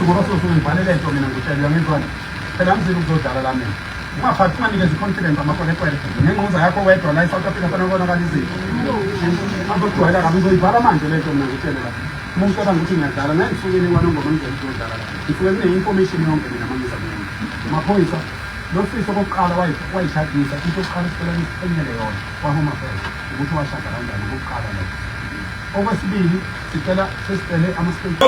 ngoba sokubhalele into mina ngitshela ngentwana phela ngizile ukuzodala la mina ngaphathi manikeza confidence amakolekole nenquza yakho wedwa la eSouth Africa fanele ubonakala izinto abagcwala kabi uzoyibhala manje le nto mina ngitshela la umuntu cabanga ukuthi ngiyadala ngeke ngisukele kwanongoma ngizodala la ngisuke kune information yonke mina mangisa mina amaphoyisa lo fiso kokuqala wayishadisa into yokuqala sicela isipenyele yona kwahoma affairs ukuthi washada kanjani kokuqala la okwesibili sicela sesicele ama-state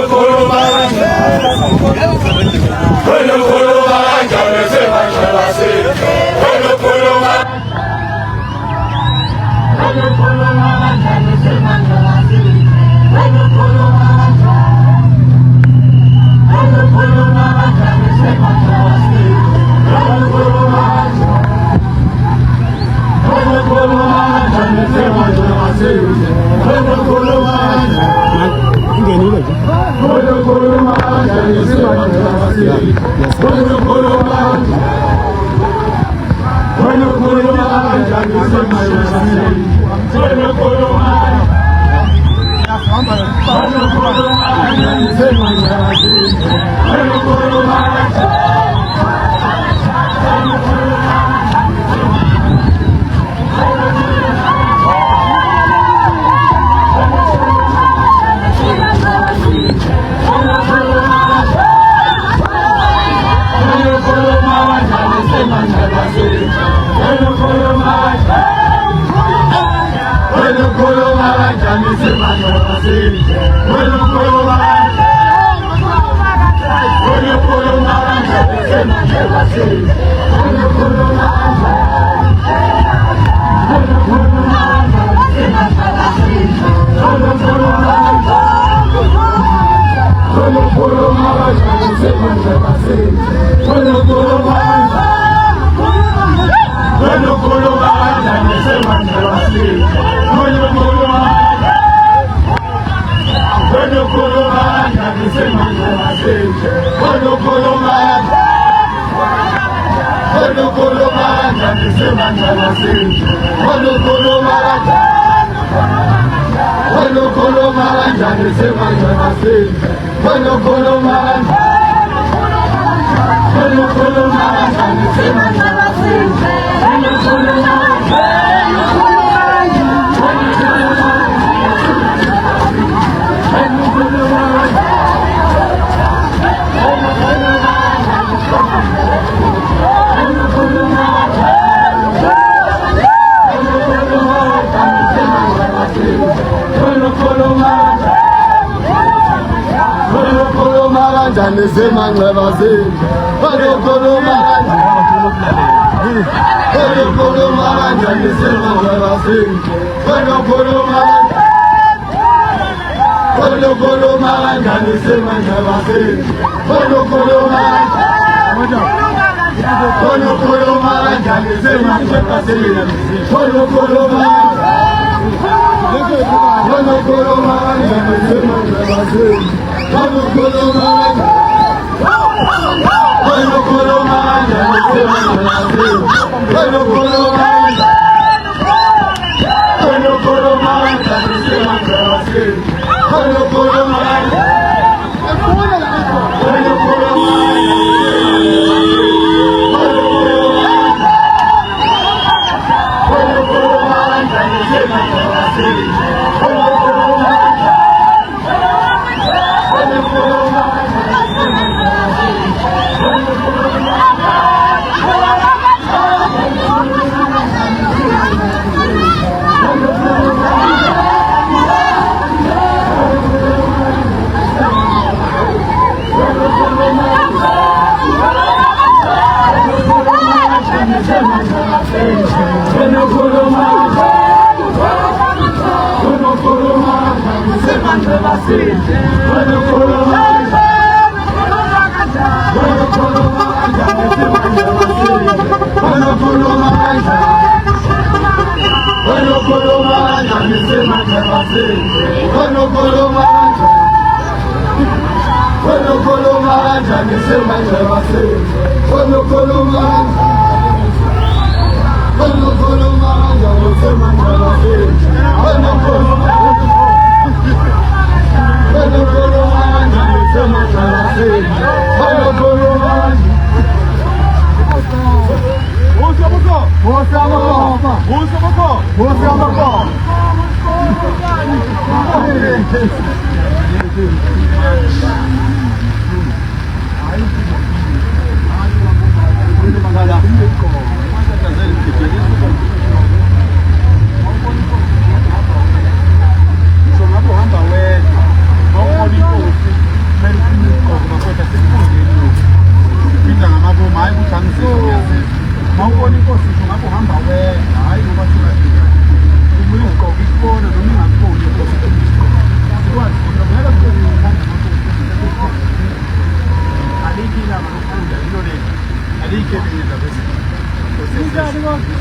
Hey!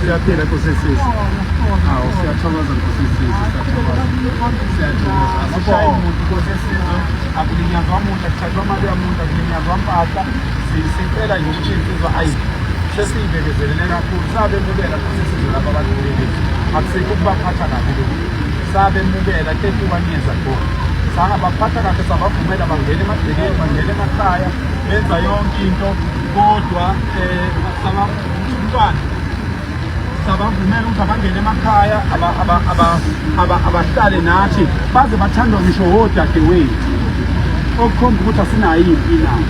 Siyaphila kusesisi. Hawu siyathokoza kusesisi. Asishayi umuntu kusesisi. Akulinyazwa umuntu, akuthathwa imali yomuntu, akulinyazwa impahla. Sicela nje ukuthi insizwa ayi sesiyibekezelele kakhulu. Sabe emukela kusesisi lapha abantu bethu. Akusikho ukubaphatha kabi lokhu. Sabe emukela tetubanyeza khona. Sangabaphatha kahle sabavumela bangene emagcekeni, bangene emakhaya, benza yonke into kodwa umntwana sabavumela ukuthi abangene emakhaya abahlale nathi baze bathandwa ngisho odadewethu okukhomba ukuthi asinayo impi nayo.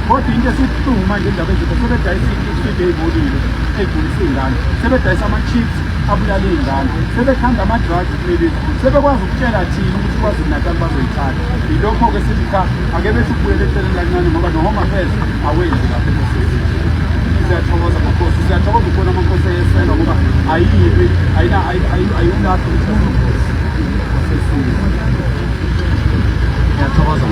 Kodwa into esibuhlungu manje indaba ezinto sebedayisa iswidi ey'bolile ey'gulisa iy'ngane, sebedayisa ama-chips abulala iy'ngane, sebekhanda ama-drugs kulelezi, sebekwazi ukutshela thina ukuthi KwaZulu-Natal bazoyithatha. Yilokho-ke sithi cha ake bethi ukubuyela eceleni kancane ngoba no-Home Affairs awenzi lapho enkosini. Siyathokoza amakhosi, siyathokoza ukubona amakhosi eyeselwa ngoba ayibi ayiwulahli umkhosi. Siyathokoza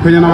Kwenye na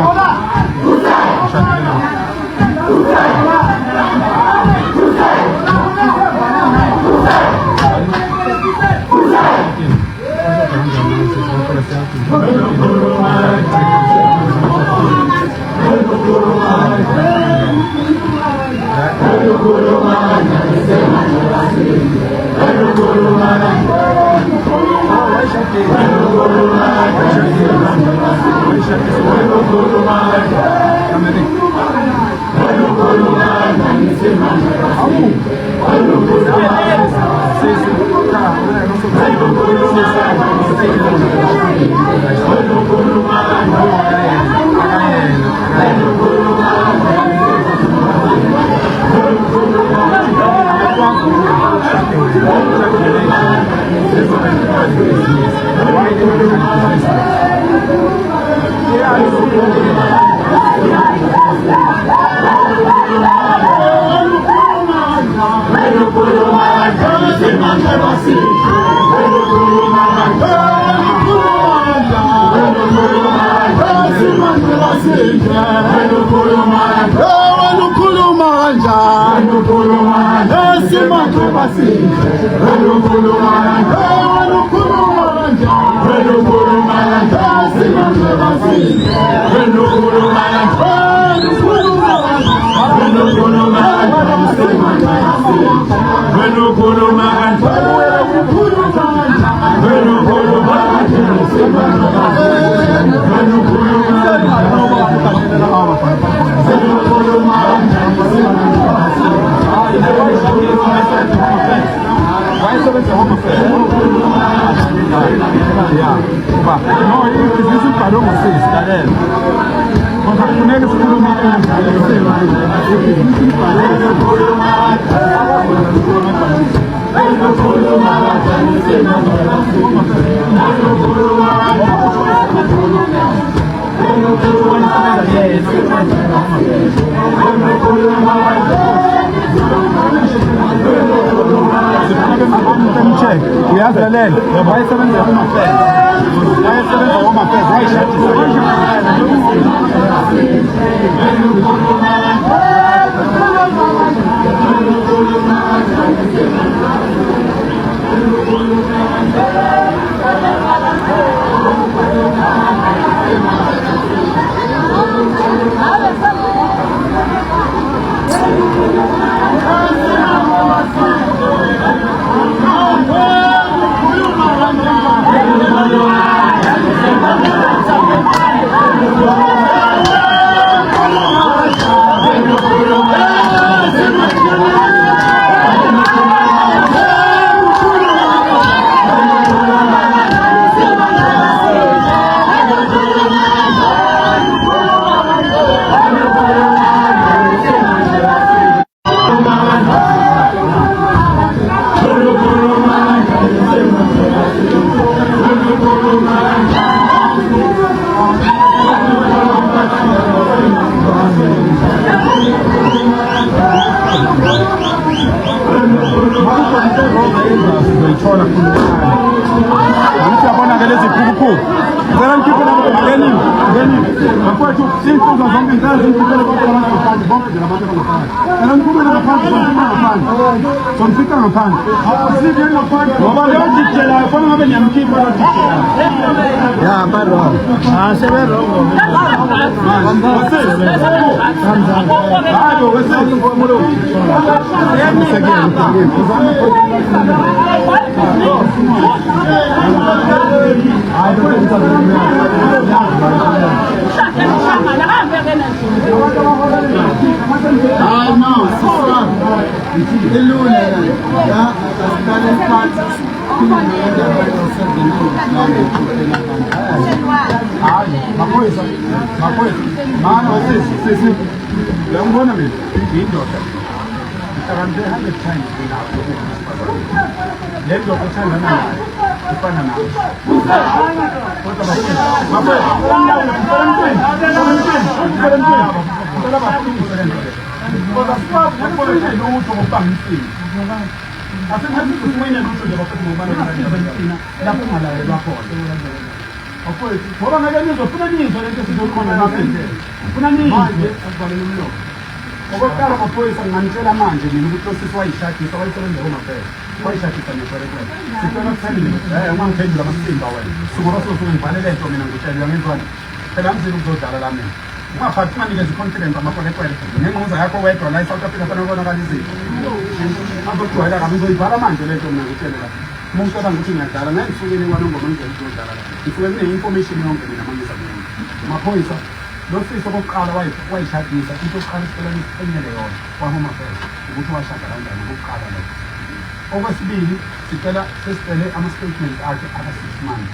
Thank you. siyabona ke lezi phukuphuku ngicela nikhiphe labo ngenini bafowethu insizwa zonke ngizazi ngikhiphele bonke abantu ngaphandle bonke nje labantu abangaphandle cela nikhulule ngaphandle sonifika ngaphandle asike ngaphandle ngoba leyo dijelayo fana ngabe niyamkhipha leyo dijelayo ya barong seberongo hayi wesele ngomulo uyangibona mina ngiyindoda ngihlakaniphe 100 times le ndoda othandana nayo ifana nayo ngoba ngeke nizofuna nizwe lento sizokhona nafike ufuna nizwe okokuqala amaphoyisa nginganitshela manje mina ukuthi osisi wayishadisa wayisebenza komafela wayishadisa neperekwela sicela kuthembile ungangiphendula amasimba wena sukuba sosuke ngibhalele nto mina ngitshela uyangizwana phela mzini ukuzodlala la mina ungaphathi unganikeza i-confidence amakwelekwele nenquza yakho wedwa la e-South Africa fanele ubonakala izinto azokugcwayela kabi ngizoyibhala manje le nto mina ngitshele la uma ucabanga ukuthi ngiyadlala ngeke ngifukele kwanongoma ngizela ukuzodlala la ngifike kune-information yonke mina mangisa mina amaphoyisa lo sisi okokuqala wayishadisa into yokuqala sicela nisiphenyele yona kwa-Home Affairs ukuthi washada kanjani okokuqala lo okwesibili sesicele ama-statement akhe aka-6 months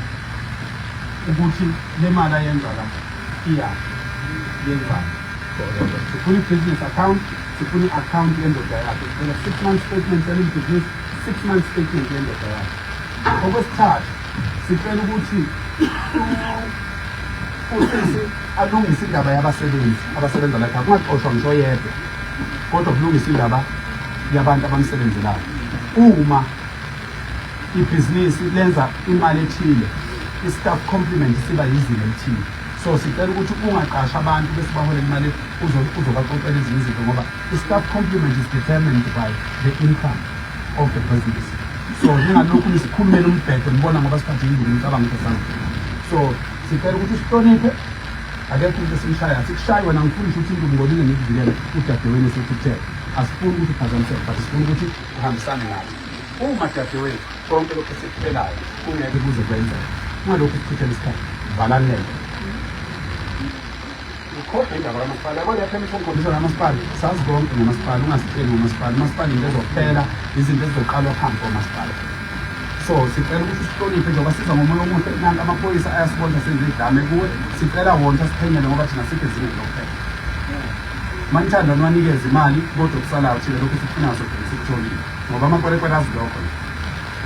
ukuthi le mali ayenza la yenzani sifuna i-business account sifuna i-account yendoda yakhe sicela 6 months statement selibhizinisi 6 months statement yendoda yakhe okwesithathu sicela ukuthi usisi alungise indaba yabasebenzi abasebenza lapha kungaxoshwa ngisho yedwa kodwa kulungisa indaba yabantu abamsebenzelayo uma ibhizinisi lenza imali ethile i-staff complement siba yizinga elithile so sicela ukuthi ungaqasha abantu bese bahola imali uzobaxoxela ezinye izinto ngoba i-staff complement is determined by the income of the business so ningalokhu nisikhulumela umbhede nibona ngoba siphathekile ngicabanga ukuthi sami so sicela ukuthi sihloniphe akekho into esimshaya sikushaye wena ngifuna ukuthi into ngibonile ngikuvikele udadewenu esekuthele asifuni ukuthi uphazamiseke but sifuna ukuthi uhambisane naye uma dadewenu konke lokhu esikuphelayo kungeke kuze kwenzeke ungalokhu sikuthethela isikhathi valanele ukhokhe indaba kamasipala yabona yaphemisa umkhombiso kamasipala sazi konke ngomasipala ungasitsheli ngomasipala umasipala into ezokuphela izinto ezizoqalwa phambi komasipala so sicela ukuthi sihloniphe njengoba siza ngomoya omuhle nanti amaphoyisa ayasibona senze idlame kuwe sicela wona siphenyele ngoba thina sikho ezinye zokuphela manithanda niwanikeza imali kodwa kusalayo thina lokhu sifuna sogcina sikutholile ngoba amakwelekwele azi lokho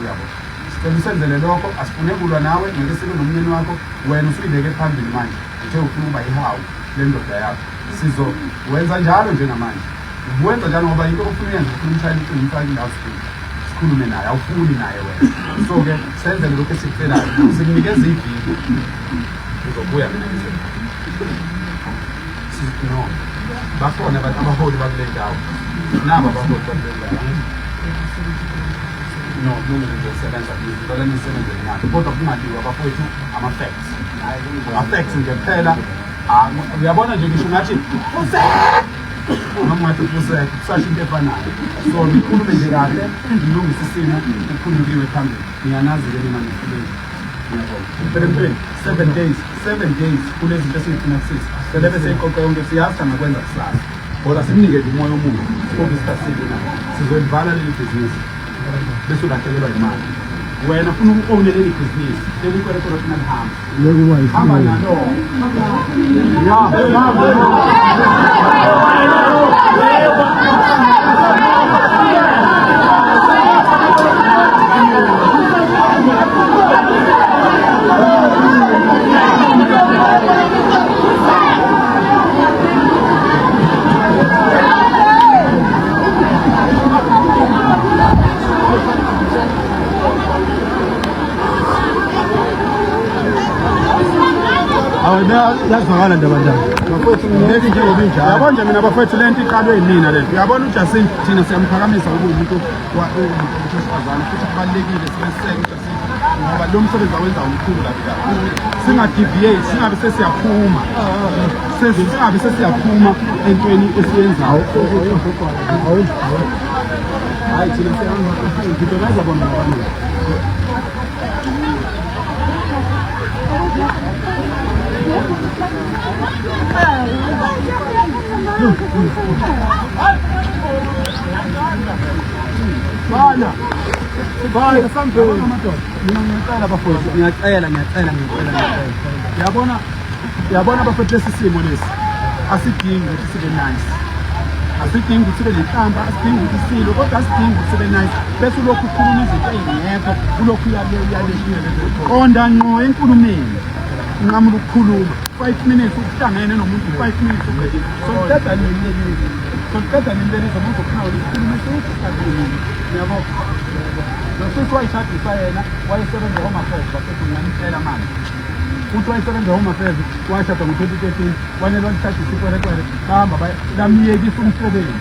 uyabo sicela usenzele lokho asifune kulwa nawe ngeke sibe nomnyeni wakho wena usuyibeke phambili manje uthe ufuna ukuba ihawu le ndoda yakho sizowenza njalo njengamanje uwenza njalo ngoba into ofuna uyenza ufuna umshayeli ucingo umfake i-loudspeaker sikhulume naye awufuni naye wena so-ke senzele lokhu esikufelayo sikunikeza iviki uzobuya mina no bakhona abantu abaholi bakule ndawo nabo abaholi bakule ndawo no kulungile ngizosebenza ngizithola nisebenzele nato kodwa kungadiwa bafowethu ama-facts nje kuphela uyabona nje ngisho ngathi noma ngathi kusasho into efanayo so ngikhulume nje kahle ngilungise isimo kukhululiwe phambili ngiyanazi-ke mina ngisebenzi ngiyabona 7 days kunezinto esiyifuna kusisa selebe seyiqoqe yonke siyazi angakwenza kusasa kodwa simnikeze umoya omuhle sikhombe isikhathi side nayo sizolivala leli bhizinisi bese ulahlekelwa imali wena ufuna uku-owne leli bhizinisi leli kwerekolo funa lihamba nalo yazwakala ndabandaba bafethu ngeke njengoba injalo yabo nje mina bafethu lento iqalwe yinina lento uyabona uJacinth thina siyamphakamisa umuntu wesifazane futhi kubalekile sibeseke uJacinth ngoba lo msebenzi awenza umkhulu lapha singadeviate singabe sesiyaphuma singabe sesiyaphuma entweni esiyenzayo hayi thina siyahamba ngidonaiza bona abantu Bana samphela mina ngicela bafowethu ngiyacela yabona bafethu lesisimo lesi asidingi ukuthi sibe nice asidingi ukuthi sibe lenhlamba asidingi ukuthi silo kodwa asidingi ukuthi sibe nice bese ulokhu ukhuluma izinto ezingekho ulokhu qonda ngqo enkulumeni nqamula ukukhuluma 5 minutes ukuhlangene nomuntu 5 minutes soqeda nemleliso muzokhawula isikhulumo esikhuluma yabo Sisi wayishadisa yena wayesebenza Home Affairs bafethu ngamtshela manje uthi wayesebenza Home Affairs washada ngo-2013 wanele walishadisa ikwerekwere bahamba lamyekisa umsebenzi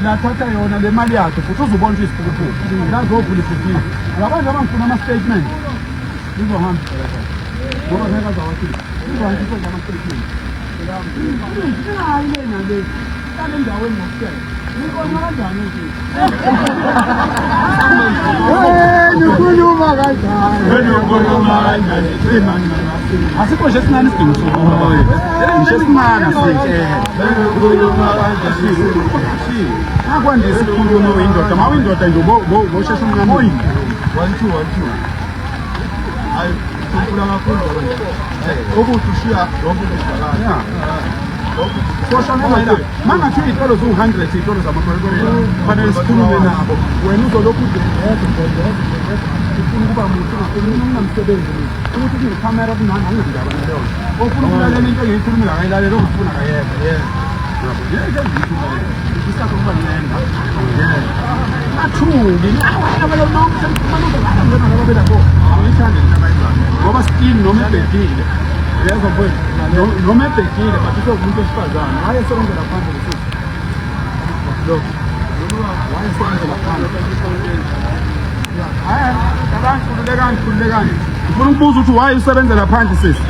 lathatha yona le mali yakhe futhi uzubona ukuthi isiphukuphuku lazovula ibhizinisi uyabona abangifuna ama-statement lizohamba ngoba ngeke azawathi lizohamba isenza ama-statement hayi lena le kale ndaweni ngokushela ngikona kanjani nikhuluma kanjani asikho nje esincane isidingo sokuhoya ngisho esincane akwandisa ukukhuluma uyindoda ma uyindoda nje boshesha umncane 1 2 hayi kukhula kakhulu ukuthi ushiya lonke ukudlala social media mangathi izitolo zu100 izitolo zamakwekwele kufanele sikhulume nabo wena uzolokhu ufuna ukuba muhle ungamsebenzi ukuthi kunecamera kunani angizindaba naleyo ofuna ukulalela into engiyikhulumela akayilaleli ongifuna akayeke isakuba nyenga athuki ngoba skin noma ebhekile yezwa mfowethu noma ebhekile but umuntu wesifazane wayesebenzela phandle futhi lo wayesebenzela phandle hayi khululekani ufuna ukubuza ukuthi wayesebenzela phandle sisi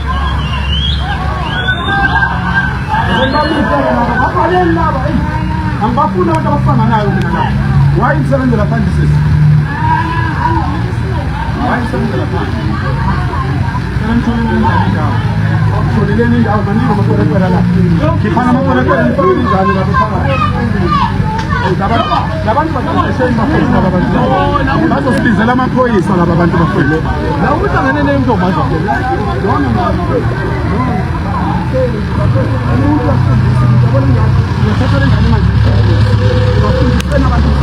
angibafuna abantu abafanganayo mina la wayesebenzela phandle sisi wayesebenzela phandle Solileni indawo maningi amakwerekwere la khiphana amakwerekwere nifakele injani lapho phakathi labantu baqeqesheni bafowethu laba bantu bazosibizela amaphoyisa laba bantu bafowethu la ukuhlangene nentombazana umuntu wasifundisa ngiyabona njalo ngiyathatha njani manje bafundiseni abantu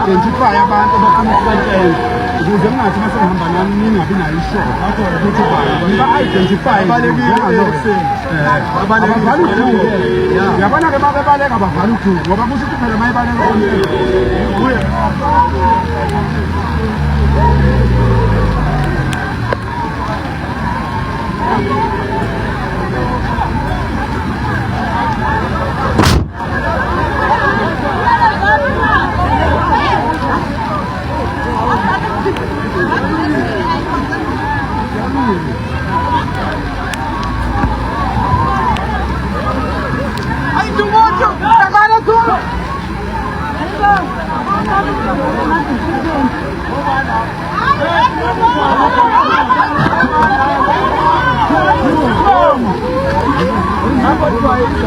identify abantu abafuna ukubantshela ukuze kungathi masehamba nami ningabi nayo ishoka ukuthi ba-identify yabona-ke uma bebaleka abavala uduku ngoba kusho ukuthi phela uma ebaleka Bye.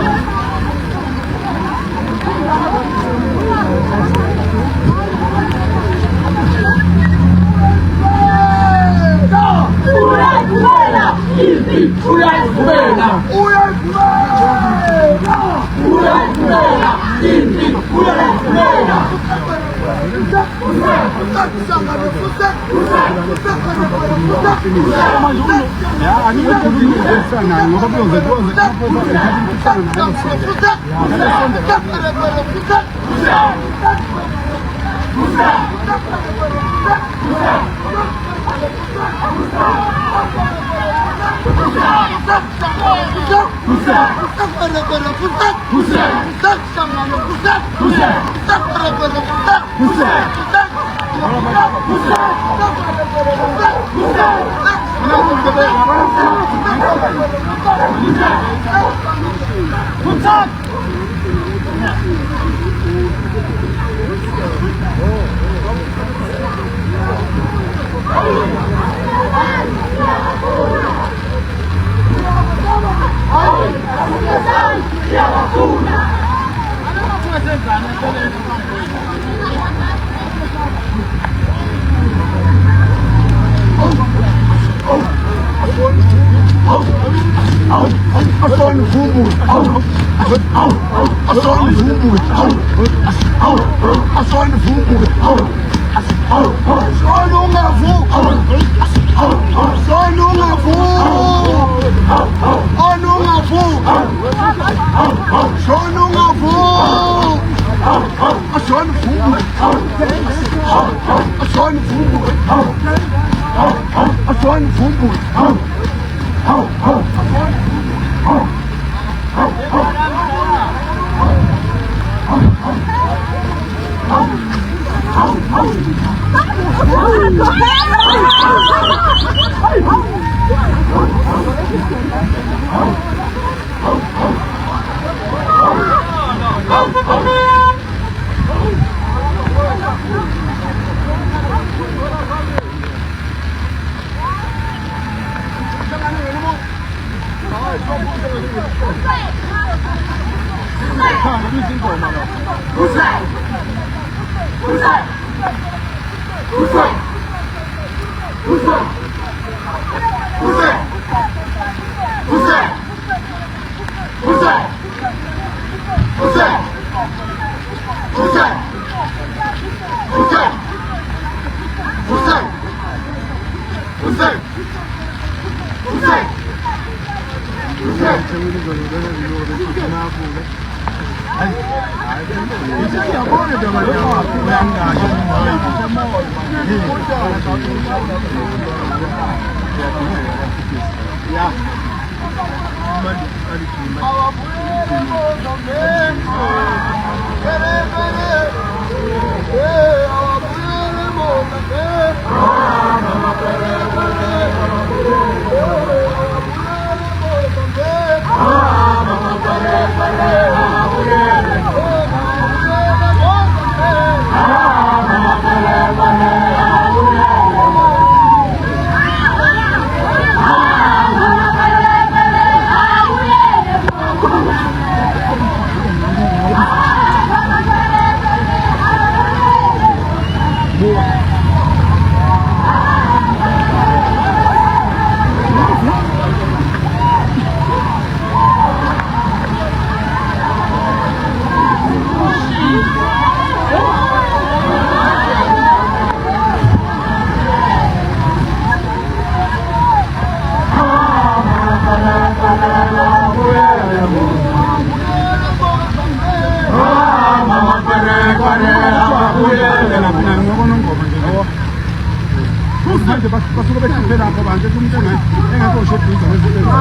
manje basuke behluphe lapho manje kumfuna engekho shebhiza nezibhedlela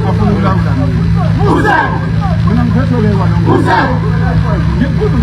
afuna ukulawula mina ngiphethe lekwa lo ngikhulu